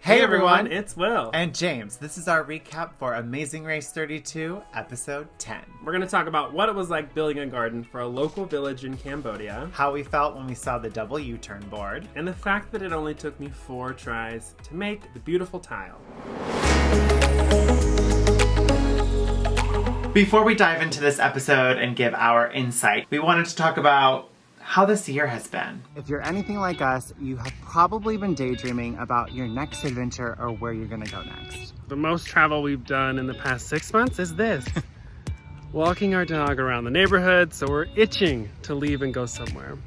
Hey everyone, it's Will. And James. This is our recap for Amazing Race 32, Episode 10. We're going to talk about what it was like building a garden for a local village in Cambodia, how we felt when we saw the double U-turn board, and the fact that it only took me 4 tries to make the beautiful tile. Before we dive into this episode and give our insight, we wanted to talk about how this year has been. If you're anything like us, you have probably been daydreaming about your next adventure or where you're gonna go next. The most travel we've done in the past 6 months is this. Walking our dog around the neighborhood, so we're itching to leave and go somewhere.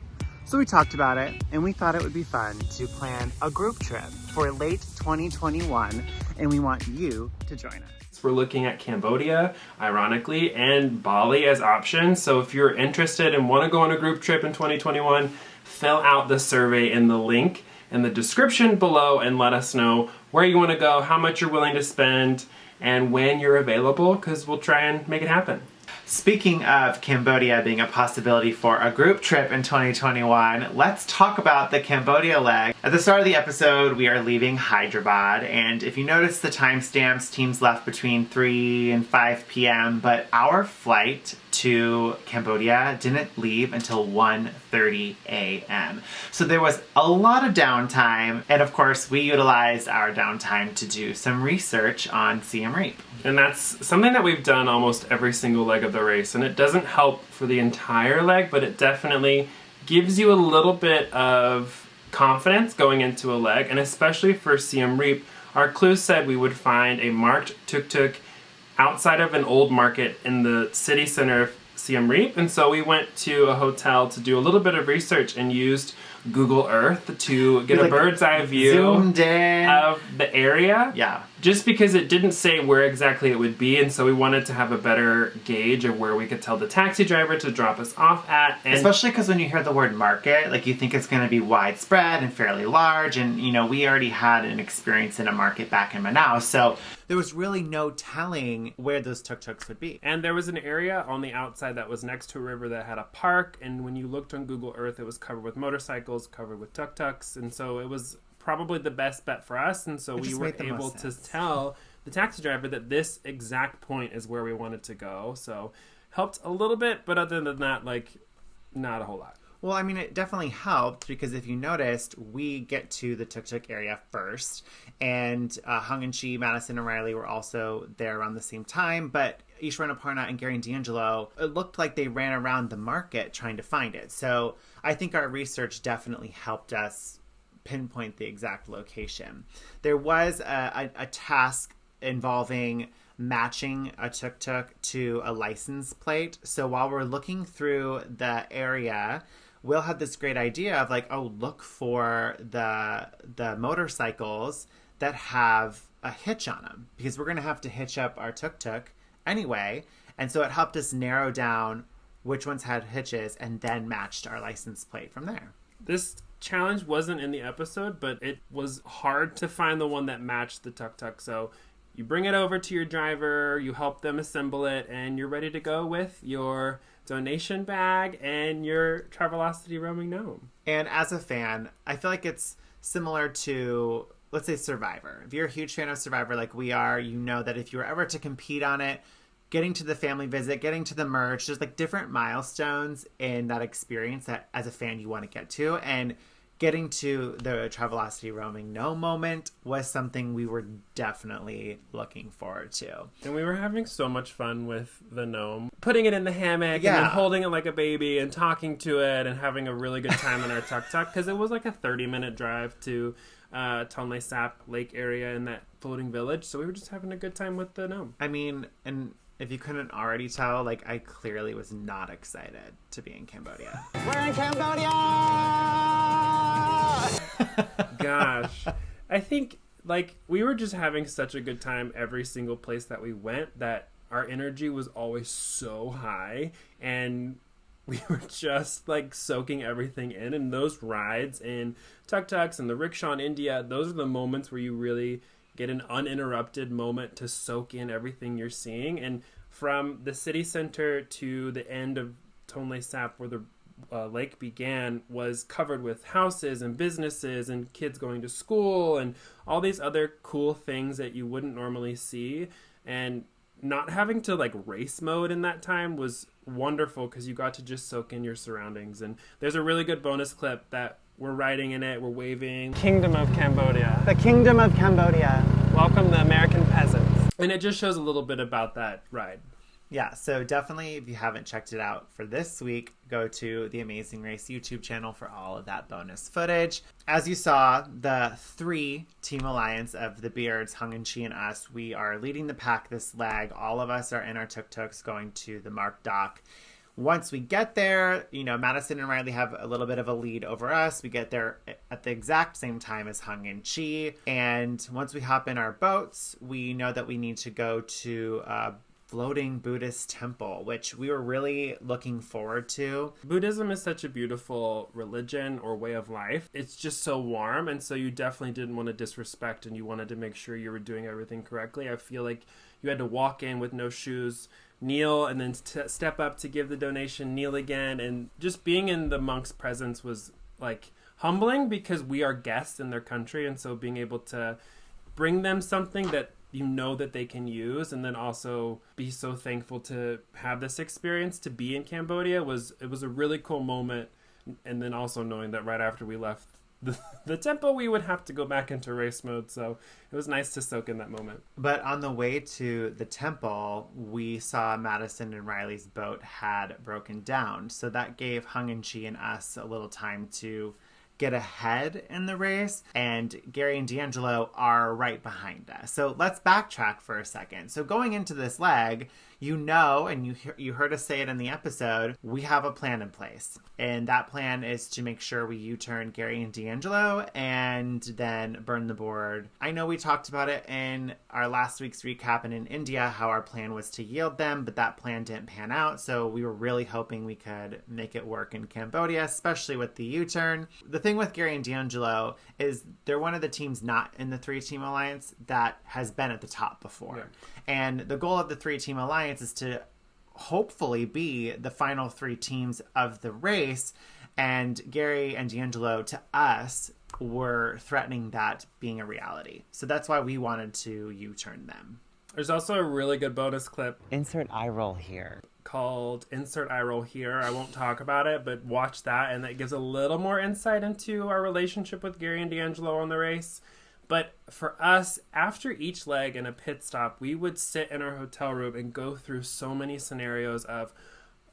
So we talked about it, and we thought it would be fun to plan a group trip for late 2021, and we want you to join us. We're looking at Cambodia, ironically, and Bali as options. So if you're interested and want to go on a group trip in 2021, fill out the survey in the link in the description below and let us know where you want to go, how much you're willing to spend, and when you're available, because we'll try and make it happen. Speaking of Cambodia being a possibility for a group trip in 2021, let's talk about the Cambodia leg. At the start of the episode, we are leaving Hyderabad, and if you notice the timestamps, teams left between 3 and 5 p.m., but our flight to Cambodia didn't leave until 1:30 a.m. So there was a lot of downtime, and of course we utilized our downtime to do some research on Siem Reap. And that's something that we've done almost every single leg of the race, and it doesn't help for the entire leg, but it definitely gives you a little bit of confidence going into a leg, and especially for Siem Reap, our clues said we would find a marked tuk-tuk outside of an old market in the city center of Siem Reap, and so we went to a hotel to do a little bit of research and used Google Earth to get a bird's eye view of the area. Yeah. Just because it didn't say where exactly it would be, and so we wanted to have a better gauge of where we could tell the taxi driver to drop us off at. And especially because when you hear the word market, like you think it's going to be widespread and fairly large, and you know, we already had an experience in a market back in Manaus, so there was really no telling where those tuk-tuks would be. And there was an area on the outside that was next to a river that had a park, and when you looked on Google Earth, it was covered with motorcycles, covered with tuk-tuks, and so it was probably the best bet for us, and so we were able to tell the taxi driver that this exact point is where we wanted to go. So helped a little bit, but other than that, like, not a whole lot. Well, I mean, it definitely helped because if you noticed, we get to the tuk-tuk area first, and Hung and Chi, Madison and Riley were also there around the same time, but Ishwar Aparna and Gary and D'Angelo, it looked like they ran around the market trying to find it. So I think our research definitely helped us pinpoint the exact location. There was a task involving matching a tuk-tuk to a license plate. So while we're looking through the area, Will had this great idea of like, oh, look for the motorcycles that have a hitch on them, because we're going to have to hitch up our tuk-tuk anyway. And so it helped us narrow down which ones had hitches and then matched our license plate from there. This challenge wasn't in the episode, but it was hard to find the one that matched the tuk-tuk. So you bring it over to your driver, you help them assemble it, and you're ready to go with your donation bag and your Travelocity roaming gnome. And as a fan, I feel like it's similar to, let's say, Survivor. If you're a huge fan of Survivor like we are, you know that if you were ever to compete on it, getting to the family visit, getting to the merch, there's like different milestones in that experience that as a fan you want to get to. And getting to the Travelocity roaming gnome moment was something we were definitely looking forward to. And we were having so much fun with the gnome. Putting it in the hammock and then holding it like a baby and talking to it and having a really good time in our tuk-tuk, because it was like a 30-minute drive to Tonle Sap Lake area in that floating village. So we were just having a good time with the gnome. I mean, and if you couldn't already tell, like, I clearly was not excited to be in Cambodia. We're in Cambodia! Gosh. I think, like, we were just having such a good time every single place that we went that our energy was always so high, and we were just, like, soaking everything in. And those rides in tuk-tuks and the rickshaw in India, those are the moments where you really get an uninterrupted moment to soak in everything you're seeing. And from the city center to the end of Tonle Sap, where the lake began was covered with houses and businesses and kids going to school and all these other cool things that you wouldn't normally see. And not having to like race mode in that time was wonderful because you got to just soak in your surroundings. And there's a really good bonus clip that we're riding in it, we're waving. Kingdom of Cambodia. The Kingdom of Cambodia. Welcome the American peasants. And it just shows a little bit about that ride. Yeah, so definitely if you haven't checked it out for this week, go to the Amazing Race YouTube channel for all of that bonus footage. As you saw, the 3 Team Alliance of the Beards, Hung and Chi and us, we are leading the pack this leg. All of us are in our tuk-tuks going to the Mark Dock. Once we get there, you know, Madison and Riley have a little bit of a lead over us. We get there at the exact same time as Hung and Chi. And once we hop in our boats, we know that we need to go to floating Buddhist temple, which we were really looking forward to. Buddhism is such a beautiful religion or way of life. It's just so warm, and so you definitely didn't want to disrespect, and you wanted to make sure you were doing everything correctly. I feel like you had to walk in with no shoes, kneel, and then step up to give the donation, kneel again, and just being in the monks' presence was like humbling because we are guests in their country, and so being able to bring them something that you know that they can use, and then also be so thankful to have this experience, to be in Cambodia, it was a really cool moment. And then also knowing that right after we left the temple, we would have to go back into race mode, so it was nice to soak in that moment. But on the way to the temple, we saw Madison and Riley's boat had broken down, so that gave Hung and Chi and us a little time to get ahead in the race, and Gary and D'Angelo are right behind us. So let's backtrack for a second. So going into this leg, you know, and you heard us say it in the episode, we have a plan in place. And that plan is to make sure we U-turn Gary and D'Angelo and then burn the board. I know we talked about it in our last week's recap and in India, how our plan was to yield them, but that plan didn't pan out. So we were really hoping we could make it work in Cambodia, especially with the U-turn. The thing with Gary and D'Angelo is they're one of the teams not in the 3-team alliance that has been at the top before. Yeah. And the goal of the 3-team alliance is to hopefully be the final 3 teams of the race, and Gary and D'Angelo to us were threatening that being a reality. So that's why we wanted to U-turn them. There's also a really good bonus clip. Insert eye roll here. Called Insert Eye Roll Here. I won't talk about it, but watch that, and that gives a little more insight into our relationship with Gary and D'Angelo on the race. But for us, after each leg and a pit stop, we would sit in our hotel room and go through so many scenarios of,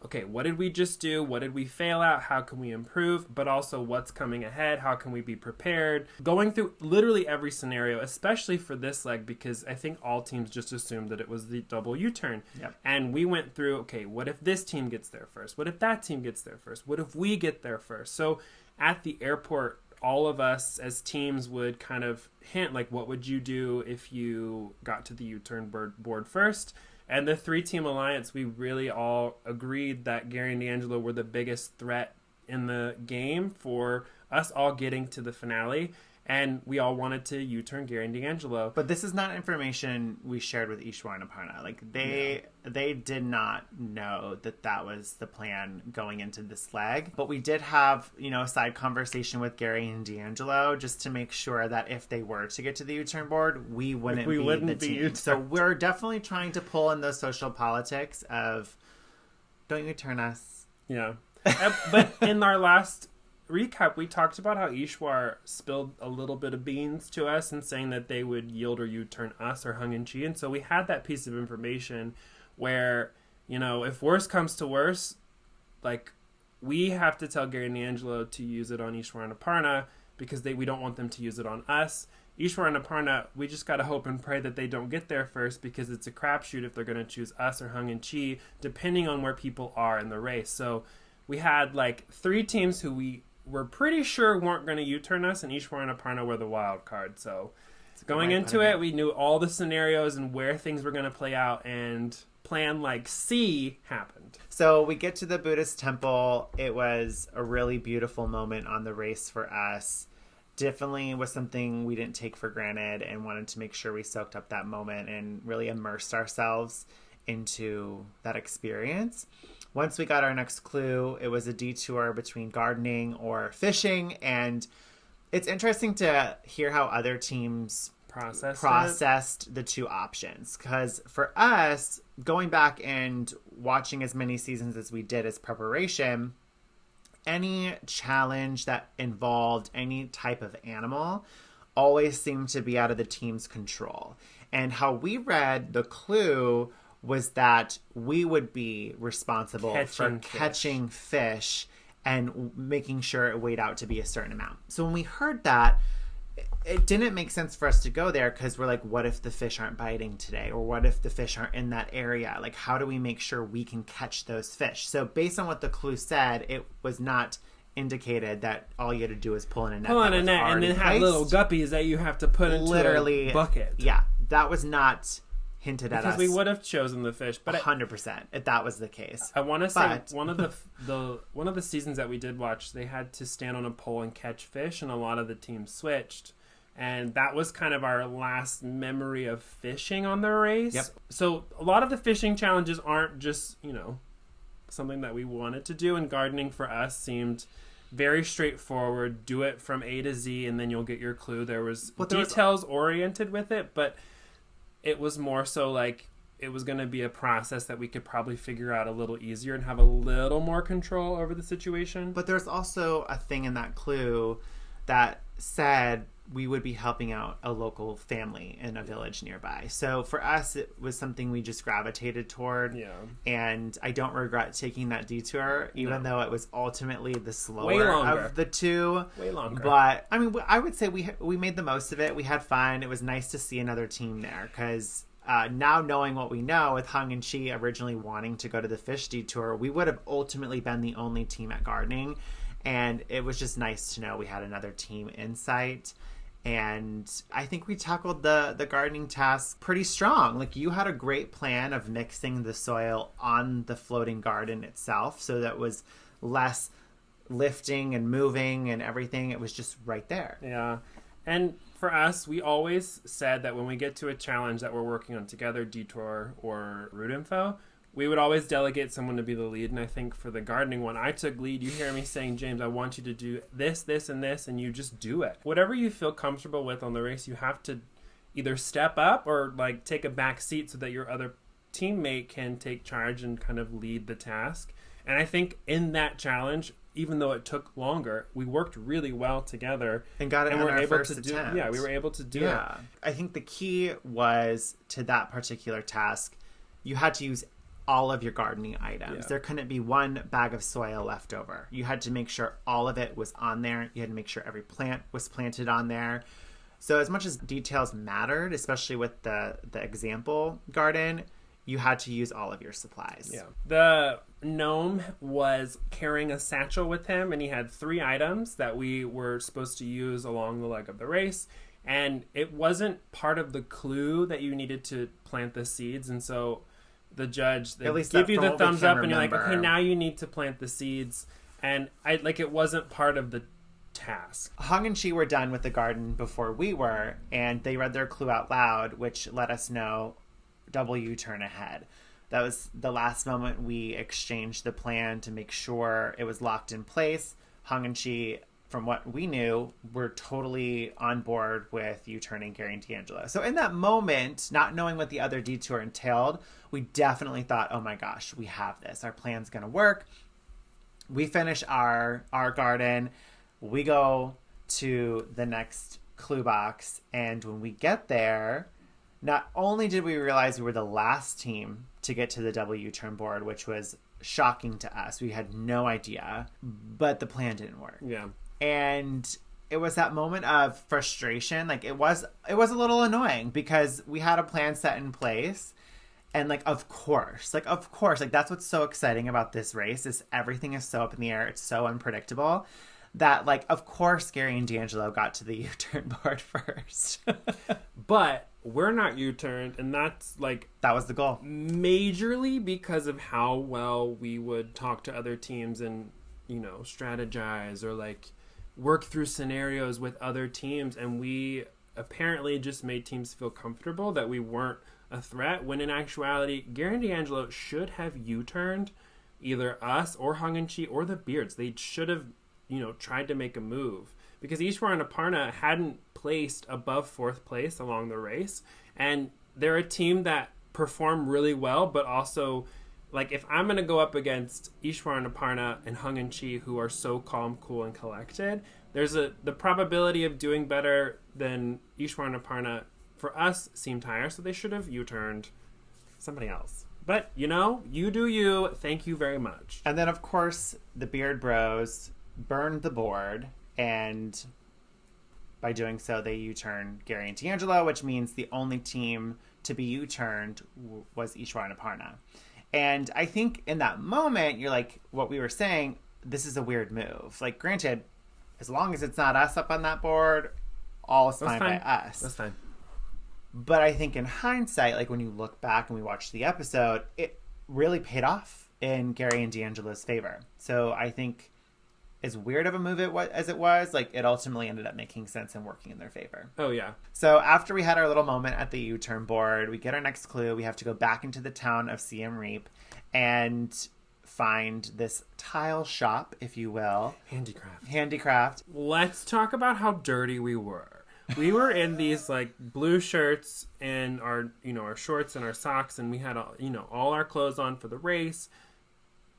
okay, what did we just do? What did we fail at? How can we improve? But also what's coming ahead? How can we be prepared? Going through literally every scenario, especially for this leg, because I think all teams just assumed that it was the double U-turn. Yep. And we went through, okay, what if this team gets there first? What if that team gets there first? What if we get there first? So at the airport, all of us as teams would kind of hint, like, what would you do if you got to the U-turn board first? And the 3-team alliance, we really all agreed that Gary and D'Angelo were the biggest threat in the game for us all getting to the finale. And we all wanted to U-turn Gary and D'Angelo. But this is not information we shared with Ishwar and Aparna. Like, they did not know that that was the plan going into this leg. But we did have, you know, a side conversation with Gary and D'Angelo just to make sure that if they were to get to the U-turn board, we wouldn't be the team. U-turn. So we're definitely trying to pull in those social politics of, don't U-turn us. Yeah. But in our last recap, we talked about how Ishwar spilled a little bit of beans to us and saying that they would yield or U-turn us or Hung and Chi. And so we had that piece of information where, you know, if worse comes to worse, like, we have to tell Gary and D'Angelo to use it on Ishwar and Aparna because we don't want them to use it on us. Ishwar and Aparna, we just got to hope and pray that they don't get there first because it's a crapshoot if they're going to choose us or Hung and Chi, depending on where people are in the race. So we had like 3 teams who we're pretty sure weren't going to U-turn us, and Ishwar and Aparna were the wild card. So going into it, we knew all the scenarios and where things were going to play out, and plan like C happened. So we get to the Buddhist temple. It was a really beautiful moment on the race for us. Definitely was something we didn't take for granted and wanted to make sure we soaked up that moment and really immersed ourselves into that experience. Once we got our next clue, it was a detour between gardening or fishing. And it's interesting to hear how other teams processed the two options. Because for us, going back and watching as many seasons as we did as preparation, any challenge that involved any type of animal always seemed to be out of the team's control. And how we read the clue was that we would be responsible for catching fish and making sure it weighed out to be a certain amount. So when we heard that, it didn't make sense for us to go there because we're like, what if the fish aren't biting today? Or what if the fish aren't in that area? Like, how do we make sure we can catch those fish? So based on what the clue said, it was not indicated that all you had to do is pull in a net. Pull in a net and then have little guppies that you have to put into a bucket. Yeah, that was not hinted at us. Because we would have chosen the fish, but 100% if that was the case. I want to say one of the seasons that we did watch, they had to stand on a pole and catch fish, and a lot of the teams switched, and that was kind of our last memory of fishing on the race. Yep. So a lot of the fishing challenges aren't just something that we wanted to do, and gardening for us seemed very straightforward. Do it from A to Z, and then you'll get your clue. There was details oriented with it, but it was more so like it was going to be a process that we could probably figure out a little easier and have a little more control over the situation. But there's also a thing in that clue that said we would be helping out a local family in a village nearby. So for us, it was something we just gravitated toward. Yeah. And I don't regret taking that detour, even though it was ultimately the slower of the two. Way longer. But I mean, I would say we made the most of it. We had fun. It was nice to see another team there because now knowing what we know with Hung and Chi originally wanting to go to the fish detour, we would have ultimately been the only team at gardening. And it was just nice to know we had another team in sight. And I think we tackled the gardening task pretty strong. Like, you had a great plan of mixing the soil on the floating garden itself, so that was less lifting and moving and everything. It was just right there. Yeah. And for us, we always said that when we get to a challenge that we're working on together, Detour or Root Info, we would always delegate someone to be the lead. And I think for the gardening one, I took lead. You hear me saying, James, I want you to do this, this, and this, and you just do it. Whatever you feel comfortable with on the race, you have to either step up or like take a back seat so that your other teammate can take charge and kind of lead the task. And I think in that challenge, even though it took longer, we worked really well together and got it in our first attempt. Yeah, we were able to do it. I think the key was to that particular task, you had to use all of your gardening items. Yeah. There couldn't be one bag of soil left over. You had to make sure all of it was on there. You had to make sure every plant was planted on there. So as much as details mattered, especially with the example garden, you had to use all of your supplies. Yeah. The gnome was carrying a satchel with him, and he had 3 items that we were supposed to use along the leg of the race. And it wasn't part of the clue that you needed to plant the seeds, and so the judge, they give you the thumbs up and you're like, okay, now you need to plant the seeds. And it wasn't part of the task. Hung and Chi were done with the garden before we were, and they read their clue out loud, which let us know double U-turn ahead. That was the last moment we exchanged the plan to make sure it was locked in place. Hung and Chi, from what we knew, were totally on board with U-turning Gary and D'Angelo. So in that moment, not knowing what the other detour entailed, we definitely thought, oh my gosh, we have this. Our plan's going to work. We finish our garden. We go to the next clue box. And when we get there, not only did we realize we were the last team to get to the W-turn board, which was shocking to us. We had no idea, but the plan didn't work. Yeah. And it was that moment of frustration. Like, it was a little annoying because we had a plan set in place. And of course, that's what's so exciting about this race is everything is so up in the air. It's so unpredictable that, of course, Gary and D'Angelo got to the U-turn board first. But we're not U-turned, and that's that was the goal. Majorly because of how well we would talk to other teams and, strategize or work through scenarios with other teams. And we apparently just made teams feel comfortable that we weren't a threat, when in actuality, Gary and D'Angelo should have U-turned either us or Hung and Chi or the Beards. They should have, tried to make a move because Ishwar and Aparna hadn't placed above 4th place along the race. And they're a team that perform really well, but also, like, if I'm going to go up against Ishwar and Aparna and Hung and Chi, who are so calm, cool, and collected, the probability of doing better than Ishwar and Aparna for us seemed higher, so they should have U-turned somebody else. But, you do you. Thank you very much. And then, of course, the Beard Bros burned the board, and by doing so, they U-turned Gary and D'Angelo, which means the only team to be U-turned was Ishwar and Aparna. And I think in that moment, you're like, what we were saying, this is a weird move. Like, granted, as long as it's not us up on that board, all is fine by us. That's fine. But I think in hindsight, like when you look back and we watch the episode, it really paid off in Gary and D'Angelo's favor. So I think as weird of a move as it was, like it ultimately ended up making sense and working in their favor. Oh, yeah. So after we had our little moment at the U-turn board, we get our next clue. We have to go back into the town of Siem Reap and find this tile shop, if you will. Handicraft. Let's talk about how dirty we were. We were in these like blue shirts and our shorts and our socks, and we had all our clothes on for the race.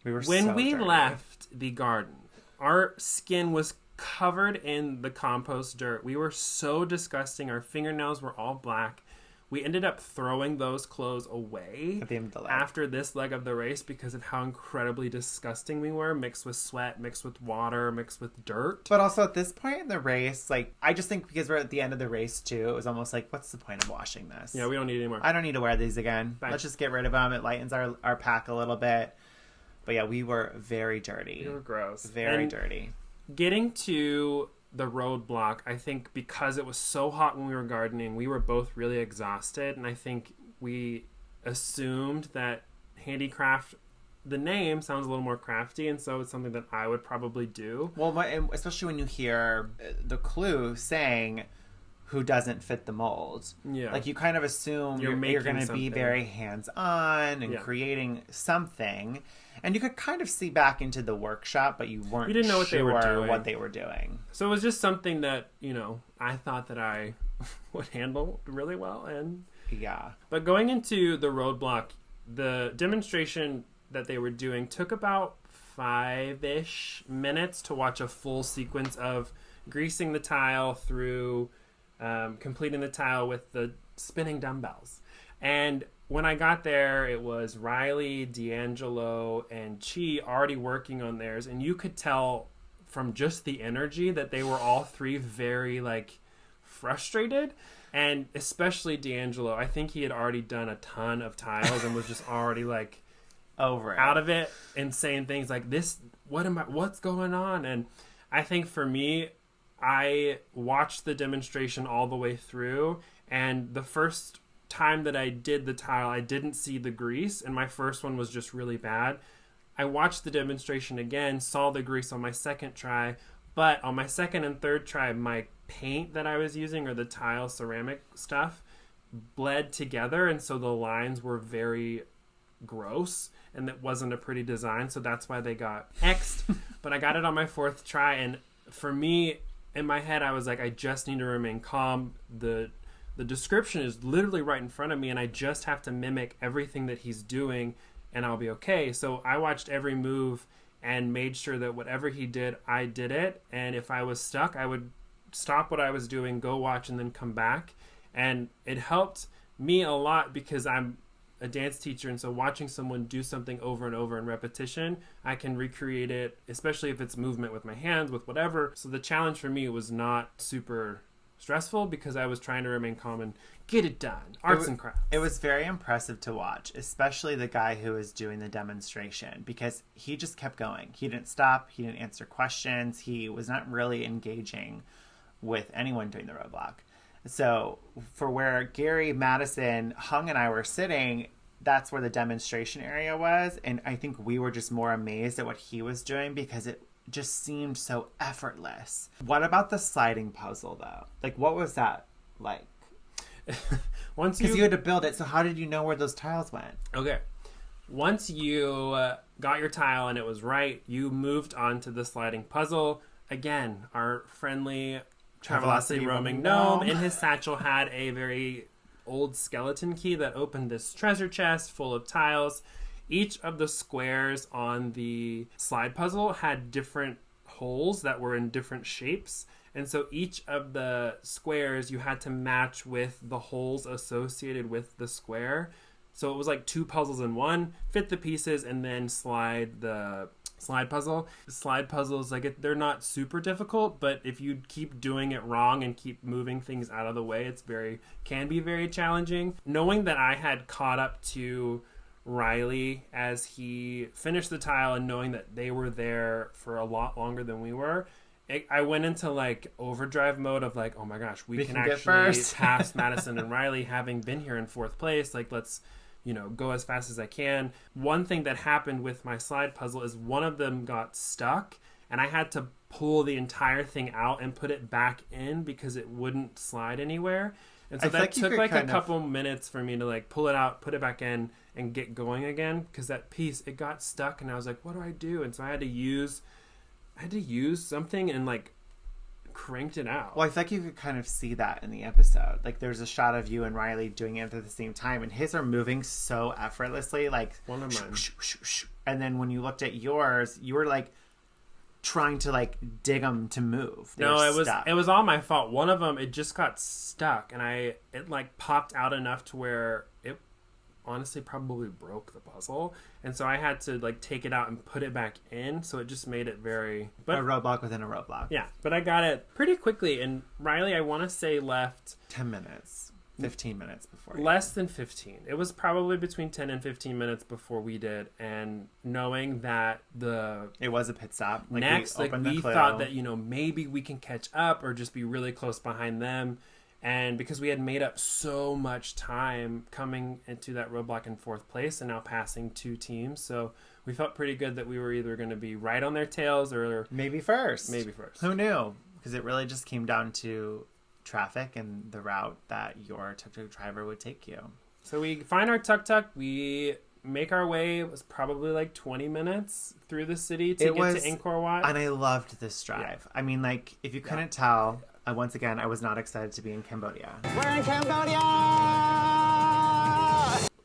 When we left the garden, our skin was covered in the compost dirt. We were so disgusting. Our fingernails were all black. We ended up throwing those clothes away at the end of the leg. After this leg of the race because of how incredibly disgusting we were, mixed with sweat, mixed with water, mixed with dirt. But also at this point in the race, like, I just think because we're at the end of the race too, it was almost like, what's the point of washing this? Yeah, we don't need it anymore. I don't need to wear these again. Bye. Let's just get rid of them. It lightens our pack a little bit. But yeah, we were very dirty. We were gross. Very dirty. Getting to the roadblock, I think because it was so hot when we were gardening, we were both really exhausted, and I think we assumed that handicraft, the name sounds a little more crafty, and so it's something that I would probably do. Well, especially when you hear the clue saying who doesn't fit the mold. Yeah. Like, you kind of assume you're going to be very hands-on and creating something. And you could kind of see back into the workshop, but you didn't know what they were doing. So it was just something that, I thought that I would handle really well. And yeah. But going into the roadblock, the demonstration that they were doing took about 5-ish minutes to watch a full sequence of greasing the tile through completing the tile with the spinning dumbbells. And when I got there, it was Riley, D'Angelo, and Chi already working on theirs. And you could tell from just the energy that they were all three very, frustrated. And especially D'Angelo. I think he had already done a ton of tiles and was just already, over it. Out of it and saying things like, what's going on? And I think for me, I watched the demonstration all the way through. And the first time that I did the tile, I didn't see the grease, and my first one was just really bad. I watched the demonstration again, saw the grease on my second try, but on my second and third try, my paint that I was using, or the tile ceramic stuff, bled together, and so the lines were very gross, and it wasn't a pretty design, so that's why they got X'd. But I got it on my fourth try, and for me, in my head, I was like, I just need to remain calm. The description is literally right in front of me, and I just have to mimic everything that he's doing, and I'll be okay. So I watched every move and made sure that whatever he did, I did it. And if I was stuck, I would stop what I was doing, go watch, and then come back. And it helped me a lot because I'm a dance teacher, and so watching someone do something over and over in repetition, I can recreate it, especially if it's movement with my hands, with whatever. So the challenge for me was not super stressful because I was trying to remain calm and get it done. Arts and crafts. It was very impressive to watch, especially the guy who was doing the demonstration, because he just kept going. He didn't stop. He didn't answer questions. He was not really engaging with anyone doing the roadblock. So for where Gary, Madison, Hung, and I were sitting, that's where the demonstration area was. And I think we were just more amazed at what he was doing because it just seemed so effortless. What about the sliding puzzle, though? What was that like? Because you had to build it, so how did you know where those tiles went? Okay. Once you got your tile and it was right, you moved on to the sliding puzzle. Again, our friendly Travelocity roaming gnome in his satchel had a very old skeleton key that opened this treasure chest full of tiles. Each of the squares on the slide puzzle had different holes that were in different shapes. And so each of the squares you had to match with the holes associated with the square. So it was like 2 puzzles in one, fit the pieces, and then slide the slide puzzle. The slide puzzles, like, they're not super difficult, but if you keep doing it wrong and keep moving things out of the way, can be very challenging. Knowing that I had caught up to Riley as he finished the tile and knowing that they were there for a lot longer than we were, I went into like overdrive mode of like, oh my gosh, we can actually pass Madison and Riley having been here in 4th place. Like, let's, go as fast as I can. One thing that happened with my slide puzzle is one of them got stuck and I had to pull the entire thing out and put it back in because it wouldn't slide anywhere. And so that took like a couple minutes for me to like pull it out, put it back in, and get going again, because that piece, it got stuck and I was like, what do I do? And so I had to use something and like cranked it out. Well, I feel like you could kind of see that in the episode. Like, there's a shot of you and Riley doing it at the same time, and his are moving so effortlessly. Like, one of mine. And then when you looked at yours, you were like trying to like dig them to move. It was all my fault. One of them, it just got stuck, and it like popped out enough to where it honestly probably broke the puzzle, and so I had to like take it out and put it back in, so it just made it a roadblock within a roadblock. Yeah, but I got it pretty quickly, and Riley, I want to say, left 10 minutes, 15 minutes before. Less than 15. It was probably between 10 and 15 minutes before we did, and knowing that it was a pit stop. Like, next, we thought that maybe we can catch up or just be really close behind them. And because we had made up so much time coming into that roadblock in 4th place and now passing 2 teams, so we felt pretty good that we were either going to be right on their tails or maybe first. Who knew? Because it really just came down to traffic and the route that your tuk-tuk driver would take you. So we find our tuk-tuk. We make our way. It was probably like 20 minutes through the city to get to Angkor Wat. And I loved this drive. Yeah. I mean, like, if you couldn't tell... once again, I was not excited to be in Cambodia. We're in Cambodia!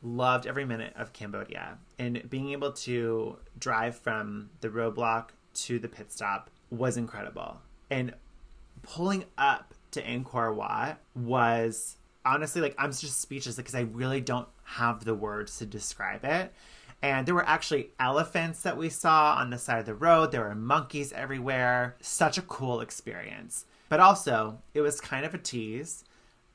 Loved every minute of Cambodia. And being able to drive from the roadblock to the pit stop was incredible. And pulling up to Angkor Wat was honestly, like, I'm just speechless because I really don't have the words to describe it. And there were actually elephants that we saw on the side of the road. There were monkeys everywhere. Such a cool experience. But also, it was kind of a tease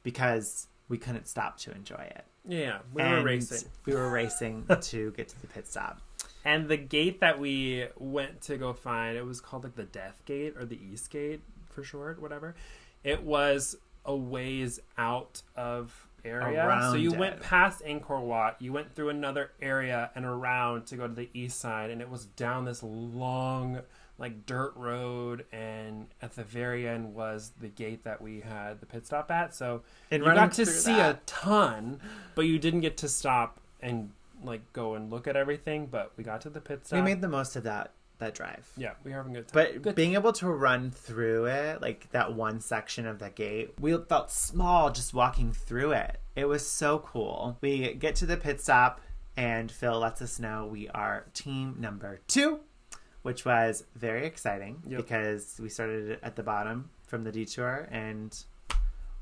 because we couldn't stop to enjoy it. Yeah, we were racing. We were racing to get to the pit stop. And the gate that we went to go find, it was called like the Death Gate or the East Gate for short, whatever. It was a ways out of area. So you went past Angkor Wat, you went through another area and around to go to the east side, and it was down this long... like dirt road, and at the very end was the gate that we had the pit stop at. So you got to see a ton, but you didn't get to stop and like go and look at everything. But we got to the pit stop. We made the most of that drive. Yeah, we were having a good time. But being able to run through it, like that one section of the gate, we felt small just walking through it. It was so cool. We get to the pit stop, and Phil lets us know we are team number 2. Which was very exciting because we started at the bottom from the detour and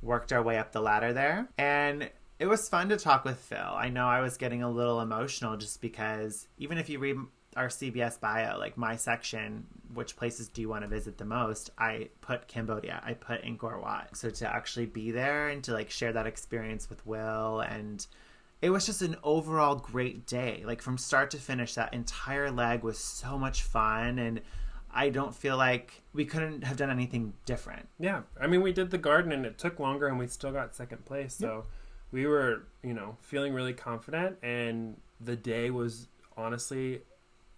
worked our way up the ladder there. And it was fun to talk with Phil. I know I was getting a little emotional just because even if you read our CBS bio, like my section, which places do you want to visit the most, I put Cambodia, I put Angkor Wat. So to actually be there and to like share that experience with Will, and it was just an overall great day. Like from start to finish, that entire leg was so much fun, and I don't feel like we couldn't have done anything different. Yeah. I mean, we did the garden and it took longer and we still got second place. So we were, feeling really confident, and the day was honestly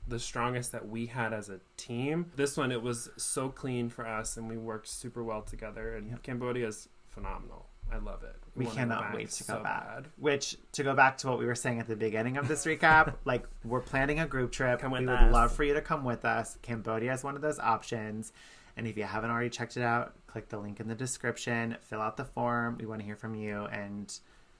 the strongest that we had as a team. This one, it was so clean for us and we worked super well together, and Cambodia is phenomenal. I love it. We wanna cannot wait to go so back. bad. Which, to go back to what we were saying at the beginning of this recap, like, we're planning a group trip. Come with we would us. love for you to come with us. Cambodia is one of those options. And if you haven't already checked it out, click the link in the description, fill out the form. We want to hear from you and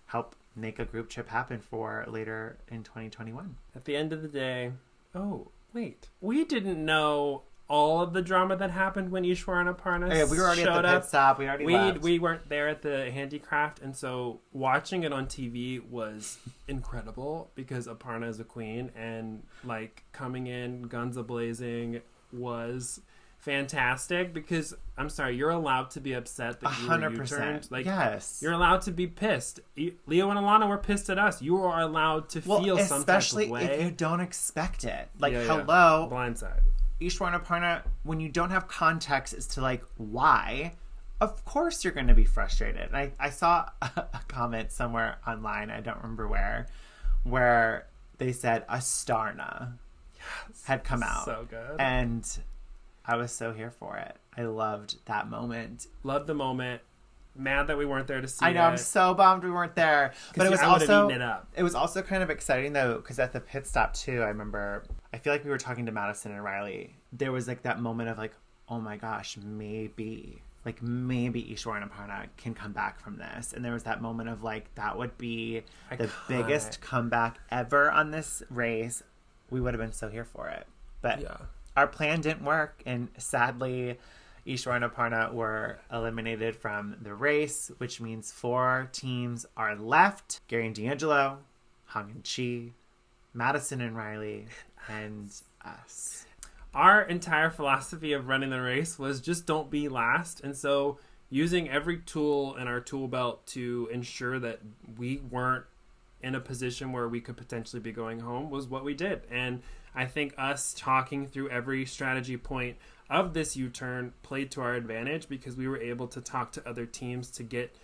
help make a group trip happen for later in 2021. At the end of the day, oh, wait. We didn't know all of the drama that happened when Ishwar and Aparna Yeah, we were already showed at the up. pit stop. We already left. We weren't there at the handicraft, and so watching it on TV was incredible because Aparna is a queen, and like coming in guns a-blazing was fantastic because I'm sorry, you're allowed to be upset that you were 100%. U-turned. Like, yes. you're allowed to be pissed. Leo and Alana were pissed at us. You are allowed to feel some type especially of way. if you don't expect it. Like, Yeah, hello, blindside. Ishwar and Aparna, when you don't have context as to, like, why, of course you're going to be frustrated. And I saw a comment somewhere online, I don't remember where they said Astarna had come out. So good. And I was so here for it. I loved that moment. Loved the moment. Mad that we weren't there to see I know, it. I'm so bummed we weren't there. But it was I would've also eaten it up. It was also kind of exciting though, because at the pit stop too, I remember I feel like we were talking to Madison and Riley. There was like that moment of like, oh my gosh, maybe Ishwar and Aparna can come back from this. And there was that moment of like, that would be the Iconic. biggest comeback ever on this race. We would have been so here for it. But Yeah. our plan didn't work, and sadly Ishwar and Aparna were eliminated from the race, which means 4 teams are left. Gary and D'Angelo, Hung and Chi, Madison and Riley, and us. Our entire philosophy of running the race was just don't be last. And so using every tool in our tool belt to ensure that we weren't in a position where we could potentially be going home was what we did. And I think us talking through every strategy point of this U-turn played to our advantage because we were able to talk to other teams to get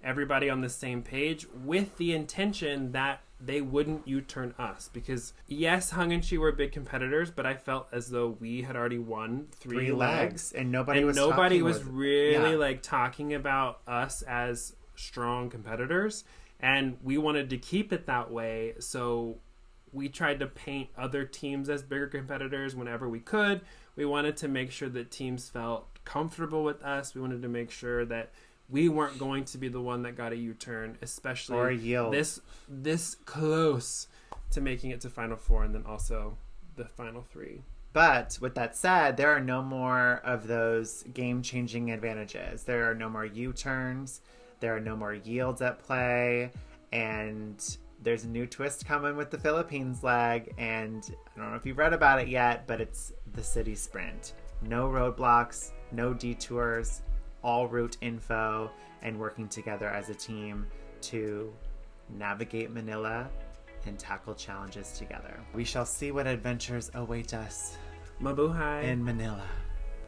everybody on the same page with the intention that they wouldn't U-turn us. Because yes, Hung and Chi were big competitors, but I felt as though we had already won 3 legs. And nobody was really like talking about us as strong competitors. And we wanted to keep it that way, so we tried to paint other teams as bigger competitors whenever we could. We wanted to make sure that teams felt comfortable with us. We wanted to make sure that we weren't going to be the one that got a U-turn, especially or a yield. this close to making it to Final Four and then also the Final 3. But with that said, there are no more of those game-changing advantages. There are no more U-turns. There are no more yields at play. And there's a new twist coming with the Philippines leg. And I don't know if you've read about it yet, but it's the city sprint. No roadblocks, no detours, all route info, and working together as a team to navigate Manila and tackle challenges together. We shall see what adventures await us Mabuhay. in Manila.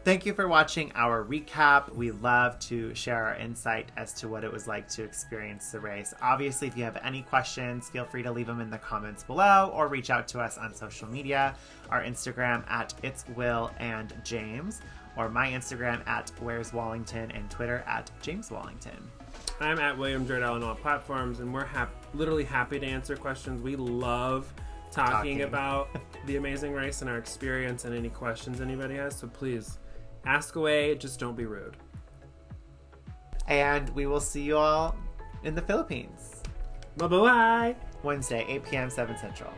Thank you for watching our recap. We love to share our insight as to what it was like to experience the race. Obviously, if you have any questions, feel free to leave them in the comments below or reach out to us on social media. Our Instagram at It's Will and James, or my Instagram at Where's Wallington, and Twitter at James Wallington. I'm at William Jardell on all platforms, and we're literally happy to answer questions. We love talking about the amazing race and our experience and any questions anybody has, so please ask away, just don't be rude. And we will see you all in the Philippines. Bye-bye! Wednesday, 8 p.m. 7 Central.